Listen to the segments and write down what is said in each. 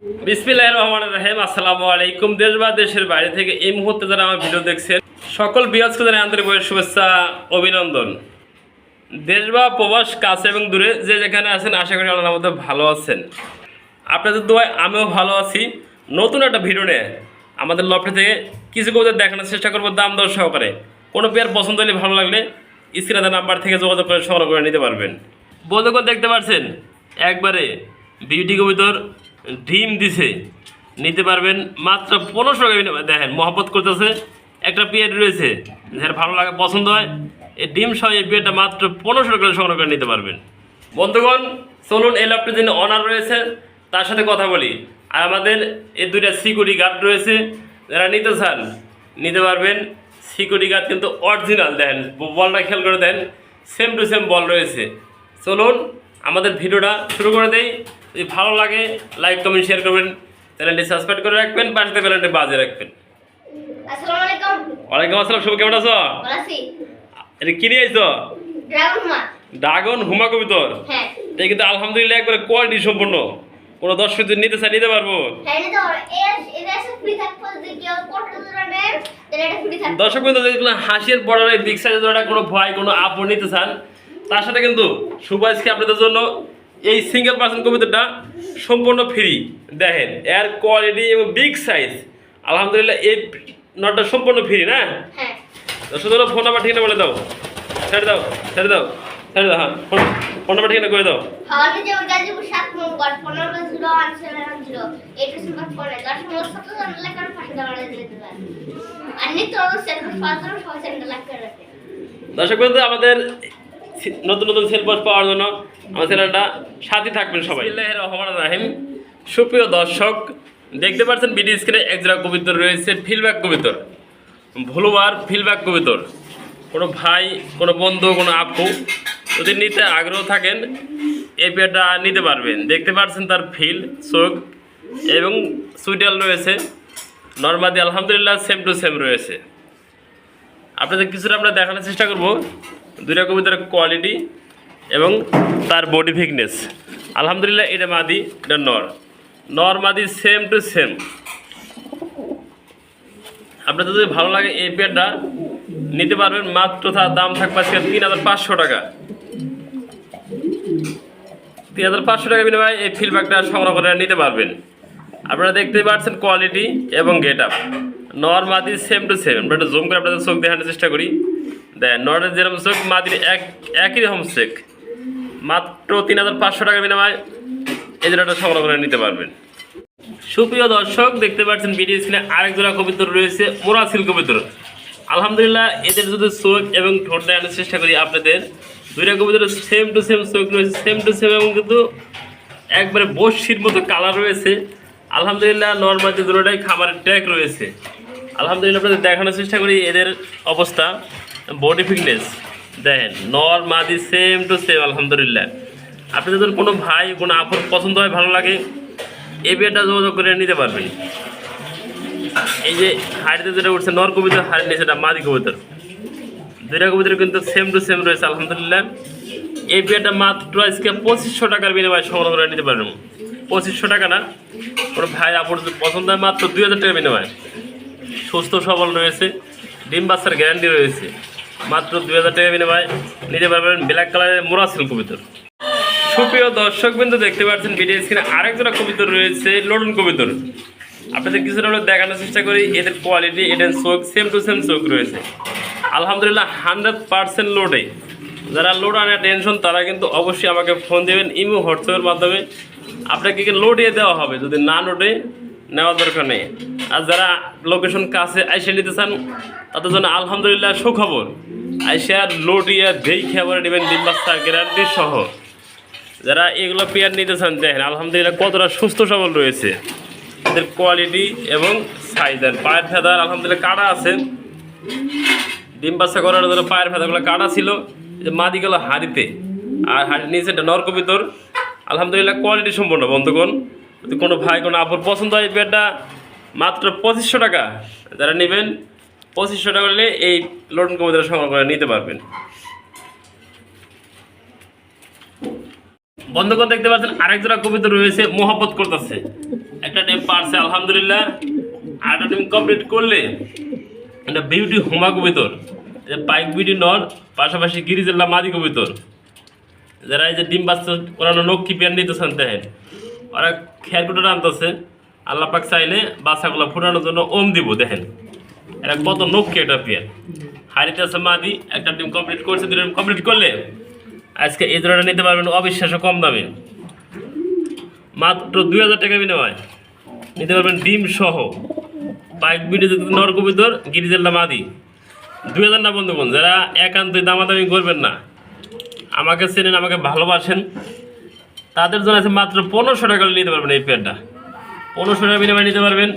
বিসমিল্লাহির রহমানির রহিম। আসসালামু আলাইকুম। দেশ বা দেশের বাইরে থেকে এই মুহূর্তে যারা আমার ভিডিও দেখছেন সকল ভিউয়ার্সকে জানাই আন্তরিক শুভেচ্ছা, অভিনন্দন। দেশ বা প্রবাস কাছে এবং দূরে যে যেখানে আছেন আশা করি আল্লাহর মধ্যে ভালো আছেন। আপনাদের দোয়ায় আমিও ভালো আছি। নতুন একটা ভিডিও নিয়ে আমাদের লফটে থেকে কিছু কবুতর দেখানোর চেষ্টা করবো দাম দর সহকারে। কোনো পেয়ার পছন্দ হলে ভালো লাগলে স্ক্রিনে নাম্বার থেকে যোগাযোগ করে সংগ্রহ করে নিতে পারবেন। বন্ধুগণ দেখতে পাচ্ছেন একবারে বিউটি কবুতর ডিম দিছে, নিতে পারবেন মাত্র 1500 টাকা। দেখেন মহব্বত করতেছে, একটা পেয়ার রয়েছে যার ভালো লাগে পছন্দ হয় এই ডিম সহ এই পেয়ারটা মাত্র 1500 টাকা সংগ্রহ করে নিতে পারবেন। বন্ধুগণ চলুন এই লফটের জন্য অনার রয়েছে তার সাথে কথা বলি। আর আমাদের এই দুইটা সিকিউরিটি গার্ড রয়েছে, যারা নিতে চান নিতে পারবেন। সিকিউরিটি গার্ড কিন্তু অরিজিনাল, দেন বলটা খেয়াল করে দেন, সেম টু সেম বল রয়েছে। চলুন আমাদের ভিডিওটা শুরু করে দেই। যদি ভালো লাগে লাইক কমেন্ট শেয়ার করবেন, চ্যানেলটি সাবস্ক্রাইব করে রাখবেন, পাশে বেলটি বাজিয়ে রাখবেন। আসসালামু আলাইকুম। ওয়ালাইকুম আসসালাম। শুভ, কেমন আছো? ভালো আছি। এটা কি নিয়ে আইছো? ড্রাগন মা। ড্রাগন হুমা কবুতর। হ্যাঁ। এটা কিন্তু আলহামদুলিল্লাহ একবারে কোয়ালিটি সম্পন্ন। কোনো দর্শক যদি নিতে চায় নিতে পারবো। হ্যাঁ নিতে পারো। এটা ফ্রি থাকবে, যদি কেউ পড়তে নেন তাহলে এটা ফ্রি থাকবে। দর্শক কিন্তু যদি হাসির বর্ডারের বিগ সাইজের জোড়াটা কোনো ভয় কোনো আপন নিতে চান, তার সাথে কিন্তু সুপাইসকে আপনাদের জন্য এই সিঙ্গেল পার্সন কবুতরটা সম্পূর্ণ ফ্রি। দেখেন এর কোয়ালিটি এবং বিগ সাইজ, আলহামদুলিল্লাহ এই নটটা সম্পূর্ণ ফ্রি না? হ্যাঁ। দর্শক ফোন নাম্বার ঠিকানা বলে দাও। ছেড়ে দাও ছেড়ে দাও ছেড়ে দাও। হ্যাঁ, ফোন নাম্বার ঠিকানা করে দাও। আমাদের যে গাজীপুর 7 নম্বর 150170 এটা সুপার ফোনে 10 নম্বর 7 লাখ পাশে দাঁড়ানো দিতে পারে। আর নিত্য অবশ্যই ফালতু সবাই সেন্টার লাখ করে রাখে। দর্শক বন্ধু আমাদের নতুন নতুন সেল পোস্ট পাওয়ার জন্য আমার চ্যানেলটা সাথে থাকবেন সবাই। বিসমিল্লাহির রহমানির রহিম। সুপ্রিয় দর্শক দেখতে পাচ্ছেন ভিডিও স্ক্রিনে একজোড়া কবুতর রয়েছে, ফিলব্যাক কবুতর, ভুলুবার ফিলব্যাক কবুতর। কোনো ভাই কোনো বন্ধু কোনো আপু যদি নিতে আগ্রহ থাকেন এই পেয়ারটা নিতে পারবেন। দেখতে পাচ্ছেন তার ফিল চোখ এবং সুইডাল রয়েছে, নর্মাদি আলহামদুলিল্লাহ সেম টু সেম রয়েছে। আপনাদের কিছুটা আমরা দেখানোর চেষ্টা করব দুইটা কবুতরের কোয়ালিটি এবং তার বডি ফিটনেস। আলহামদুলিল্লাহ এটা মাদি, এটা নর মাদি সেম টু সেম। আপনাদের যদি ভালো লাগে এই পেয়ারটা নিতে পারবেন। মাত্র তার দাম থাকবে আজকে 3500 টাকা। 3500 টাকা বিনিময়ে এই ফিলব্যাকটা সংগ্রহ করে নিতে পারবেন। আপনারা দেখতে পাচ্ছেন কোয়ালিটি এবং গেট আপ, নর মাদি সেম টু সেম। আমরা একটু জুম করে আপনাদের চোখ দেখানোর চেষ্টা করি। দেন নরের যেরকম চোখ মাদির একই রকম চোখ। মাত্র 3500 টাকা বিনিময়ে এই জোড়াটা সংগ্রহ করে নিতে পারবেন। সুপ্রিয় দর্শক দেখতে পাচ্ছেন ভিডিও স্ক্রিনে আরেক জোড়া কবুতর রয়েছে, মোরাসিল কবুতর। আলহামদুলিল্লাহ এদের যদি চোখ এবং ঠোঁট দেখানোর চেষ্টা করি আপনাদের, দুইটা কবুতরের সেম টু সেম চোখ রয়েছে, সেম টু সেম এবং কিন্তু একবারে বসির মতো কালার রয়েছে। আলহামদুলিল্লাহ নর্মাদি দুটোটাই খাবারের ট্যাগ রয়েছে। আলহামদুলিল্লাহ আপনাদের দেখানোর চেষ্টা করি এদের অবস্থা, বডি ফিটনেস দেখেন, নর্মাদি সেম টু সেম। আলহামদুলিল্লাহ আপনাদের যদি কোনো ভাই কোনো আপুর পছন্দ হয় ভালো লাগে এই বিয়েটা যোগাযোগ করে নিতে পারবেন। এই যে হাড়িতে যেটা উঠছে নর কবুতর, হাড়ির নিচে এটা মাদি কবুতর, দুইটা কবুতর কিন্তু সেম টু সেম রয়েছে। আলহামদুলিল্লাহ এই বিয়েটা মাত্র আজকে 2500 টাকার বিনিময়ে সংগ্রহ করে নিতে পারবেন। 2500 টাকা না, কোনো ভাই আপুর পছন্দ হয় মাত্র 2000 টাকার বিনিময়ে। সুস্থ সবল রয়েছে, ডিম বাচ্চার গ্যারান্টি রয়েছে। মাত্র 2000 টাকা বিনিময়ে নিতে পারবেন ব্ল্যাক কালারের মোরাসিল কবুতর। সুপ্রিয় দর্শক বিন্দু দেখতে পাচ্ছেন ভিডিও স্ক্রিনে আরেক জোড়া কবুতর রয়েছে, লোডন কবুতর। আপনাদের কিছুটা আমরা দেখানোর চেষ্টা করি এদের কোয়ালিটি, এদের চোখ সেম টু সেম চোখ রয়েছে। আলহামদুলিল্লাহ 100% লোডে। যারা লোড আনার টেনশন তারা কিন্তু অবশ্যই আমাকে ফোন দেবেন ইমো হোয়াটসঅ্যাপের মাধ্যমে, আপনাকে লোডে দেওয়া হবে। যদি না লোডে নেওয়ার দরকার নেই। আর যারা লোকেশন কাছে আইসে নিতে চান তাদের জন্য আলহামদুলিল্লাহ সুখবর, আইসা লোডিয়া দেখে আবার নেবেন ডিম বাচ্চা গ্যারান্টি সহ। যারা এগুলো পেয়ার নিতে চান দেখেন আলহামদুলিল্লাহ কতটা সুস্থ সবল রয়েছে এদের কোয়ালিটি এবং সাইজ। আর পায়ের ফেদার আলহামদুলিল্লাহ কাটা আছে, ডিম বাচ্চা করার জন্য পায়ের ফেদারগুলো কাটা ছিল। যে মাদি গেল হাড়িতে, আর হাড়ির নিচে একটা নর কবুতর। আলহামদুলিল্লাহ কোয়ালিটি সম্পূর্ণ। বন্ধুগণ যদি কোনো ভাই কোনো আপুর পছন্দ হয় এই পেয়ারটা মাত্র 2500 টাকা। যারা নেবেন 2500 টাকা হলে এই লোডন কবুতর সংগ্রহ করে নিতে পারবেন। বন্ধুগণ দেখতে পাচ্ছেন আরেক জোড়া কবিতর রয়েছে, মোহাব্বত করতেছে। একটা ডিম পারছে আলহামদুলিল্লাহ, আরেকটা ডিম কমপ্লিট করলে এটা বিউটি হোমা কবিতর, পাইক বিউটি নর, পাশাপাশি গিরিজেল্লা মাদি কবিতর। যারা এই যে ডিম বাচ্চা করানো নক্ষী পেয়ার নিতেছেন দেখেন, ওরা খেয়ারকুটা আনতেছে। আল্লাহ পাক চাইলে বাচ্চাগুলো ফুটানোর জন্য ওম দিব। দেখেন এরা কত নক্ষী একটা পেয়ার। হারিতে আছে মাদি, একটা ডিম কমপ্লিট করছে, দুটো ডিম কমপ্লিট করলে আজকে এই জোড়াটা নিতে পারবেন অবিশ্বাস্য কম দামে, মাত্র 2000 টাকা বিনিময় নিতে পারবেন ডিম সহ। পাইক বিউটি নর কবিতর, গিরিজেল্লা মাদি। 2000 না বন্ধুগণ, যারা একান্তই দামাদামি করবেন না, আমাকে চেনেন, আমাকে ভালোবাসেন, তাদের জন্য আছে মাত্র 1500 টাকা নিতে পারবেন এই পেয়ারটা। 1500 টাকা বিনিময়ে নিতে পারবেন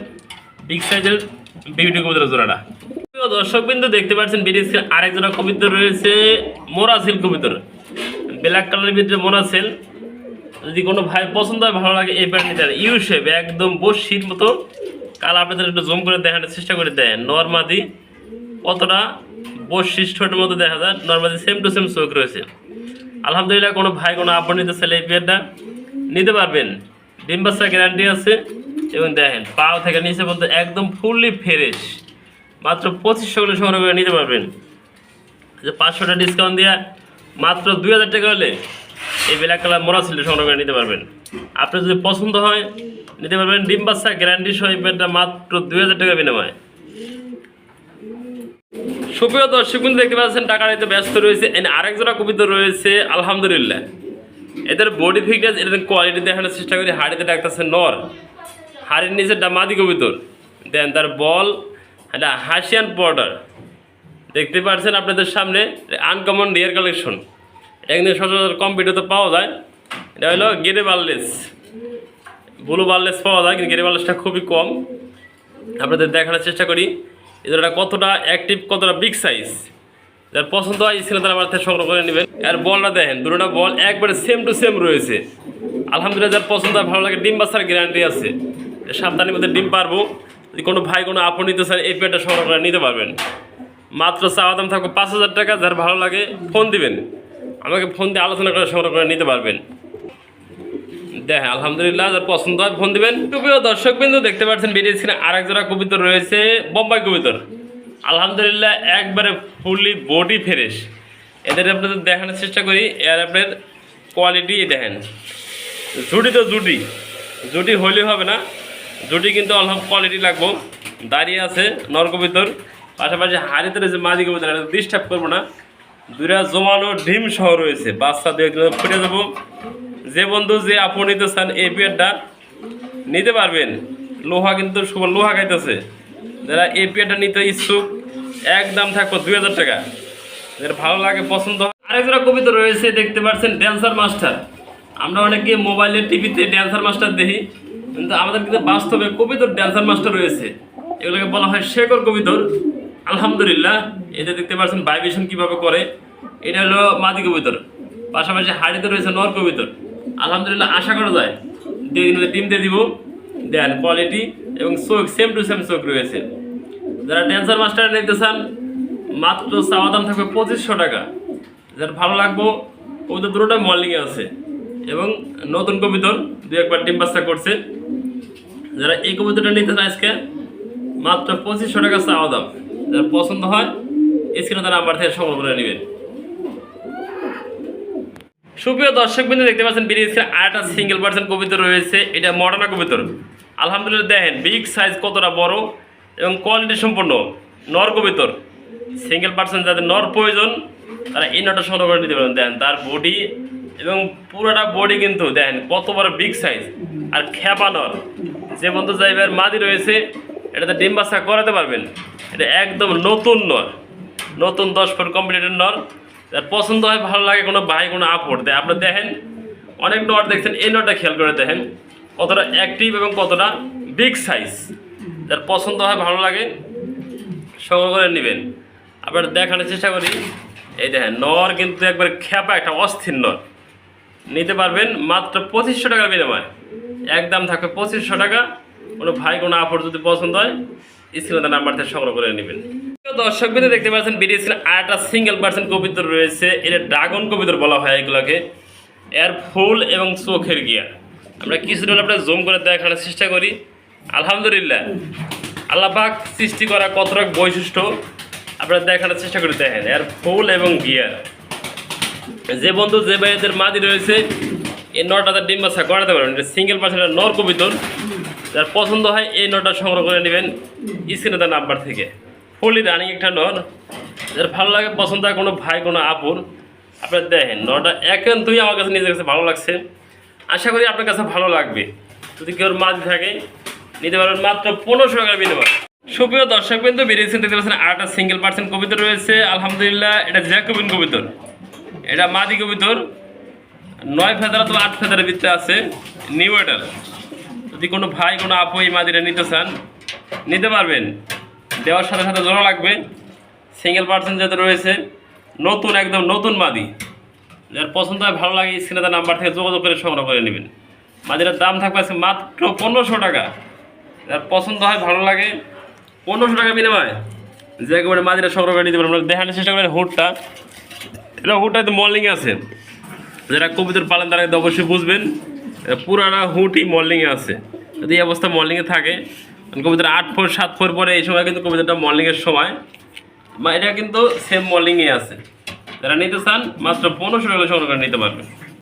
বিগ সাইজের বিউটি কবিতরের জোড়াটা। দর্শক বিন্দু দেখতে পাচ্ছেন বিডিসির আরেক জোড়া কবিতর রয়েছে, মোরাসিল কবিতর, ব্ল্যাক কালারের ভিতরে মোরাসিল। যদি কোনো ভাই পছন্দ হয়, ভালো লাগে, এই পেয়ার নিতে পারেন। ইউ শেপ, একদম বসির মতো কালার। আপনাদের একটু জুম করে দেখানোর চেষ্টা করে দেন। নর্মাদি কতটা বসির ছোটোর মতো দেখা যায়, নর্মাদি সেম টু সেম চোখ রয়েছে। আলহামদুলিল্লাহ, কোনো ভাই কোনো আপন নিতে চাইলে এই পেয়ারটা নিতে পারবেন। ডিম বাচ্চা গ্যারান্টি আছে। এবং দেখেন পাও থেকে নিচে বলতে একদম ফুললি ফ্রেশ, মাত্র 2500 করে সংগ্রহ করে নিতে পারবেন। যে 500 টাকা ডিসকাউন্ট দিয়ে মাত্র 2000 টাকা হলে এই ব্ল্যাক কালার মোরাসিলটা সংগ্রহ করে নিতে পারবেন। আপনার যদি পছন্দ হয় নিতে পারবেন। ডিম বাচ্চা গ্যারান্টি সহ এই পেয়ারটা মাত্র 2000 টাকা বিনিময়। সুপ্রিয় দর্শক কিন্তু দেখতে পাচ্ছেন টাকা নিতে ব্যস্ত রয়েছে। আরেক জোড়া কবিতর রয়েছে আলহামদুলিল্লাহ। এদের বডি ফিটনেস, এদের কোয়ালিটি দেখানোর চেষ্টা করি। হাড়িতে ডাকতেছে নর, হাড়ির নিচে মাদি কবিতর। দেন তার বল, এটা হাসিয়ান বর্ডার দেখতে পাচ্ছেন আপনাদের সামনে। আনকমন ডিয়ার কালেকশন, এটা কিন্তু সচরাচর কম ভিডিওতে পাওয়া যায়। এটা হলো গেরে বার্লেস, ব্লু বার্লেস পাওয়া যায়, কিন্তু গেরে বার্লেসটা খুবই কম। আপনাদের দেখানোর চেষ্টা করি এদের কতটা অ্যাক্টিভ, কতটা বিগ সাইজ। যার পছন্দ হয় স্ক্রিনে তারা আমার থেকে সংগ্রহ করে নেবেন। আর বলটা দেখেন, দুটোটা বল একবারে সেম টু সেম রয়েছে। আলহামদুলিল্লাহ, যার পছন্দ হয়, ভালো লাগে, ডিম বাচ্চার গ্যারান্টি আছে। সাবধানের মধ্যে ডিম পারবো। যদি কোনো ভাই কোনো আপন নিতে চান, এই পেয়ারটা সংগ্রহ করে নিতে পারবেন। মাত্র চাওয়া দাম থাকবে 5000 টাকা। যার ভালো লাগে ফোন দিবেন, আমাকে ফোন দিয়ে আলোচনা করে সংগ্রহ করে নিতে পারবেন। দেখেন আলহামদুলিল্লাহ, যার পছন্দ হয় ফোন দিবেন। প্রিয় দর্শক বিন্দু দেখতে পাচ্ছেন ভিডিও স্ক্রিনে আরেক জোড়া কবিতর রয়েছে, বোম্বাই কবিতর। আলহামদুলিল্লাহ, একবারে ফুললি বডি ফ্রেশ। এদের আপনাদের দেখানোর চেষ্টা করি। এর আপনার কোয়ালিটি দেখেন, জুটি তো জুটি হইলে হবে না, জুটি কিন্তু অল্প কোয়ালিটি লাগবো। দাঁড়িয়ে আছে নর কবিতর, পাশাপাশি হাড়িতে রয়েছে মাদি কবিতর। ডিস্টার্ব করবো না, দুইটা জমানো ডিম সহ রয়েছে। বাচ্চা দুই ফুটে যাবো। যে বন্ধু যে আপন নিতে চান, এই পেয়ারটা নিতে পারবেন। লোহা কিন্তু লোহা খাইতেছে। যারা এই পেয়ারটা নিতে ইচ্ছুক, একদম থাকবো 2000 টাকা। যারা ভালো লাগে, পছন্দ হয়। আরেক জোড়া কবিতর রয়েছে দেখতে পাচ্ছেন, ড্যান্সার মাস্টার। আমরা অনেকে মোবাইলে টিভিতে ড্যান্সার মাস্টার দেখি, কিন্তু আমাদের কিন্তু বাস্তবে কবিতর ড্যান্সার মাস্টার রয়েছে। এগুলোকে বলা হয় শেকর কবিতর। আলহামদুলিল্লাহ, এতে দেখতে পাচ্ছেন ভাইব্রেশন কীভাবে করে। এটা হলো মাদি কবিতর, পাশাপাশি হাড়িতে রয়েছে নর কবিতর। আলহামদুলিল্লাহ, আশা করা যায় ডিম দিয়ে দিব। দেন কোয়ালিটি এবং চোখ সেম টু সেম চোখ রয়েছে। যারা ড্যান্সার মাস্টার নিতে চান, মাত্র চাওয়া দাম থাকবে 2500 টাকা। যার ভালো লাগবো, কবিতর দুটোটা মর্নিংয়ে আছে এবং নতুন কবিতর, দু একবার ডিম বাচ্চা করছে। যারা এই কবিতরটা নিতে চান, আজকে মাত্র 2500 টাকা চাওয়া দাম। যার পছন্দ হয় স্ক্রিনে তারা নাম্বার থেকে সংগ্রহ করে নেবেন। সুপ্রিয় দর্শক বিন্দু দেখতে পাচ্ছেন বিরিজের আরেকটা সিঙ্গেল পার্সেন্ট কবিতর রয়েছে। এটা মডার্না কবিতর। আলহামদুলিল্লাহ, দেখেন বিগ সাইজ কতটা বড় এবং কোয়ালিটি সম্পন্ন নর কবিতর। সিঙ্গেল পার্সেন্ট যাদের নর প্রয়োজন, তারা এই নটা সংগ্রহ করে নিতে পারেন। দেখেন তার বডি এবং পুরোটা বডি কিন্তু দেখেন কত বড় বিগ সাইজ। আর খেপা নর, যে বন্ধু যাইবার মাদি রয়েছে, এটাতে ডিম বাচ্চা করাতে পারবেন। এটা একদম নতুন নর, নতুন 10 ফুট কমপ্লিটেড নর। যার পছন্দ হয়, ভালো লাগে, কোনো ভাই কোনো আপোর্ট দেয়। আপনি দেখেন অনেক নট দেখছেন, এই নটটা খেয়াল করে দেখেন কতটা অ্যাক্টিভ এবং কতটা বিগ সাইজ। যার পছন্দ হয়, ভালো লাগে, সংগ্রহ করে নেবেন। আপনার দেখানোর চেষ্টা করি। এই দেখেন নর কিন্তু একবার খেপা, একটা অস্থির নর। নিতে পারবেন মাত্র 2500 টাকার বিনিময়। একদম থাকবে 2500 টাকা। কোনো ভাই কোনো আপোর্ট যদি পছন্দ হয়, স্ক্রিনে নাম্বার থেকে সংগ্রহ করে নেবেন। দর্শক বিন্দু দেখতে পাচ্ছেন বিডিএস আরেকটা সিঙ্গেল পার্সেন্ট কবিতর রয়েছে। এটা ড্রাগন কবিতর বলা হয় এগুলোকে। এর ফুল এবং চোখের গিয়ার। আমরা কিছুদিন হলে আপনার জুম করে দেখানোর চেষ্টা করি। আলহামদুলিল্লাহ আল্লাহ পাক সৃষ্টি করা কতটা বৈশিষ্ট্য আপনারা দেখানোর চেষ্টা করে দেখেন। এর ফুল এবং গিয়ার। যে বন্ধু যে ভাইদের মাদি রয়েছে এই নটাতে ডিম বাচ্চা করাতে পারবেন। এটা সিঙ্গেল পার্সেন্টের নর কবিতর। যার পছন্দ হয় এই নটা সংগ্রহ করে নেবেন স্ক্রিনে দেওয়া নাম্বার থেকে। ফুলি রানিং একটা নর। যার ভালো লাগে পছন্দ হয় কোনো ভাই কোনো আপুর আপনারা দেখেন নটা একান্তই আমার কাছে নিজের কাছে ভালো লাগছে। আশা করি আপনার কাছে ভালো লাগবে। যদি কেউ মাদি থাকে নিতে পারবেন মাত্র 1500 টাকার বিনিময়। সুপ্রিয় দর্শক বিন্দু বেরিয়েছেন দেখতে পাচ্ছেন আরেকটা সিঙ্গেল পার্সেন্ট কবিতর রয়েছে। আলহামদুলিল্লাহ এটা জ্যাকোবিন কবিতর। এটা মাদি কবিতর 9 ফেদার অথবা 8 ফেদারের ভিতরে আছে নিউ এটার। যদি কোনো ভাই কোনো আপু এই মাদিটা নিতে চান নিতে পারবেন। দেওয়ার সাথে সাথে জোড়া লাগবে। সিঙ্গেল পার্সেন্ট যেহেতু রয়েছে নতুন একদম নতুন মাদি। যার পছন্দ হয় ভালো লাগে স্ক্রিনে দেওয়া নাম্বার থেকে যোগাযোগ করে সংগ্রহ করে নেবেন। মাদিটার দাম থাকবে আজকে মাত্র 1500 টাকা। যার পছন্দ হয় ভালো লাগে 1500 টাকা বিনিময় যে একেবারে মাদিটা সংগ্রহ করে নিতে পারেন। আমরা দেখানোর চেষ্টা করেন হুডটা। এটা হুডটা তো মল্লিংয়ে আছে। যারা কবিতর পালন তারা কিন্তু অবশ্যই বুঝবেন পুরানা হুটই মল্লিংয়ে আছে। যদি এই অবস্থা মল্লিংয়ে থাকে কবিতার 8 ফুট 7 ফুট পরে এই সময় কিন্তু কবিতাটা মল্লিংয়ের সময় বা এটা কিন্তু সেম মল্লিংয়ে আছে। যারা নিতে চান মাত্র 1500 টাকা সংগ্রহ করে নিতে পারবেন।